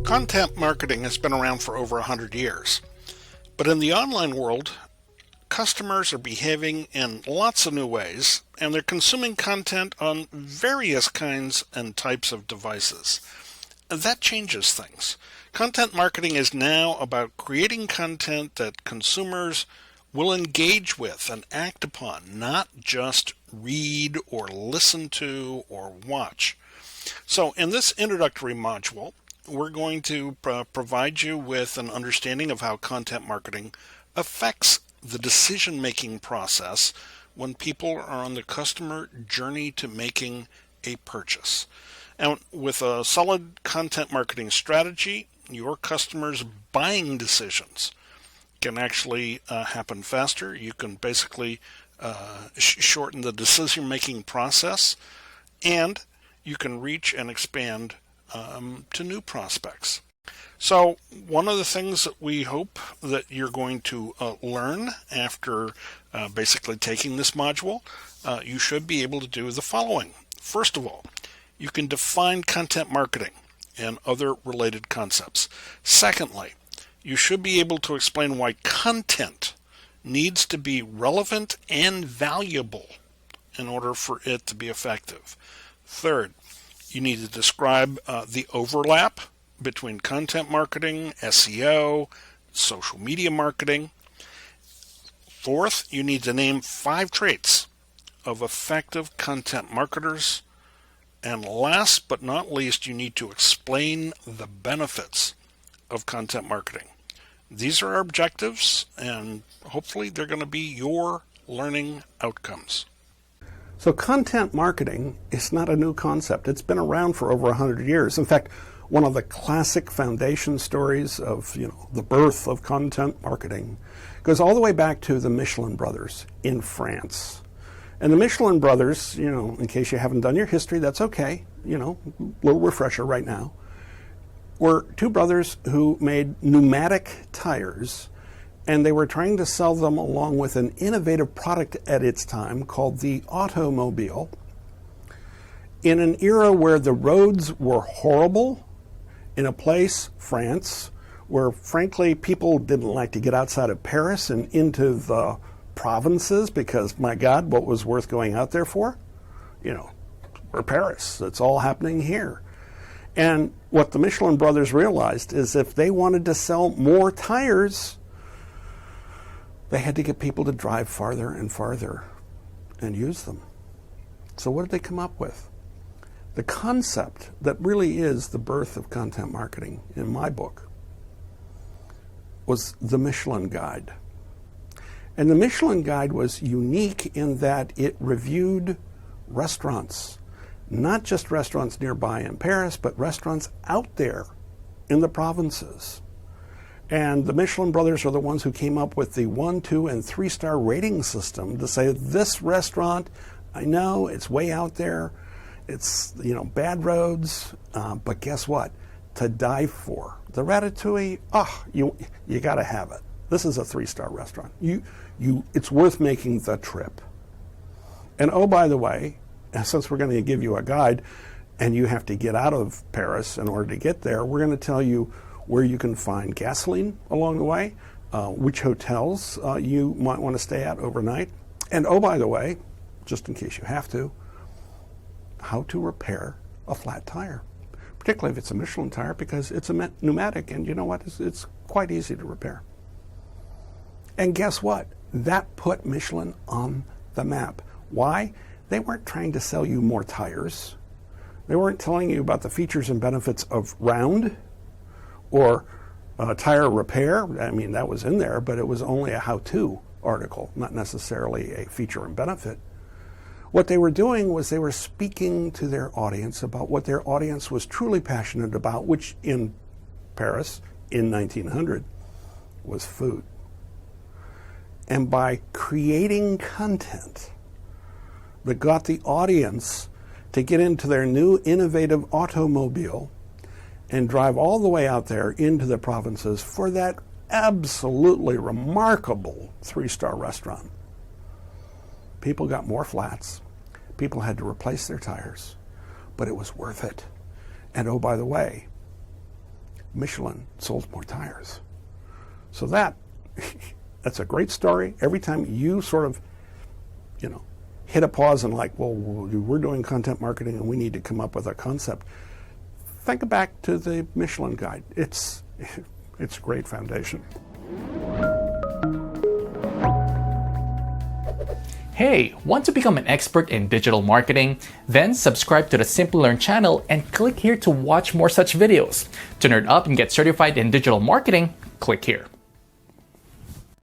Content marketing has been around for over 100 years, but in the online world, customers are behaving in lots of new ways, and they're consuming content on various kinds and types of devices. That changes things. Content marketing is now about creating content that consumers will engage with and act upon, not just read or listen to or watch. So in this introductory module, we're going to provide you with an understanding of how content marketing affects the decision-making process when people are on the customer journey to making a purchase. And with a solid content marketing strategy, your customers' buying decisions can actually happen faster. You can basically shorten the decision-making process, and you can reach and expand to new prospects. So one of the things that we hope that you're going to learn after basically taking this module, you should be able to do the following. First of all, you can define content marketing and other related concepts. Secondly, you should be able to explain why content needs to be relevant and valuable in order for it to be effective. Third, you need to describe the overlap between content marketing, SEO, social media marketing. Fourth, you need to name 5 traits of effective content marketers. And last but not least, you need to explain the benefits of content marketing. These are our objectives, and hopefully they're going to be your learning outcomes. So content marketing is not a new concept. It's been around for over 100 years. In fact, one of the classic foundation stories of the birth of content marketing goes all the way back to the Michelin brothers in France. And the Michelin brothers, in case you haven't done your history, that's okay, little refresher right now, were 2 brothers who made pneumatic tires, and they were trying to sell them along with an innovative product at its time called the automobile in an era where the roads were horrible, in a place, France, where frankly people didn't like to get outside of Paris and into the provinces because, my God, what was worth going out there for? We're Paris. It's all happening here. And what the Michelin brothers realized is if they wanted to sell more tires, they had to get people to drive farther and farther and use them. So what did they come up with? The concept that really is the birth of content marketing in my book was the Michelin Guide. And the Michelin Guide was unique in that it reviewed restaurants, not just restaurants nearby in Paris, but restaurants out there in the provinces. And the Michelin brothers are the ones who came up with the 1, 2, and 3-star rating system to say, this restaurant, I know it's way out there, it's bad roads, but guess what? To die for. The ratatouille, you got to have it. This is a 3-star restaurant. It's worth making the trip. And oh, by the way, since we're going to give you a guide, and you have to get out of Paris in order to get there, we're going to tell you where you can find gasoline along the way, which hotels you might want to stay at overnight, and oh, by the way, just in case you have to, how to repair a flat tire, particularly if it's a Michelin tire, because it's a pneumatic, and you know what? It's quite easy to repair. And guess what? That put Michelin on the map. Why? They weren't trying to sell you more tires. They weren't telling you about the features and benefits of round or tire repair. I mean, that was in there, but it was only a how-to article, not necessarily a feature and benefit. What they were doing was they were speaking to their audience about what their audience was truly passionate about, which in Paris in 1900 was food. And by creating content that got the audience to get into their new innovative automobile and drive all the way out there into the provinces for that absolutely remarkable 3-star restaurant. People got more flats. People had to replace their tires, but it was worth it. And oh, by the way, Michelin sold more tires. So that's a great story. Every time you sort of, hit a pause and like, well, we're doing content marketing and we need to come up with a concept, think back to the Michelin Guide. It's a great foundation. Hey, want to become an expert in digital marketing? Then subscribe to the Simple Learn channel and click here to watch more such videos. To nerd up and get certified in digital marketing, click here.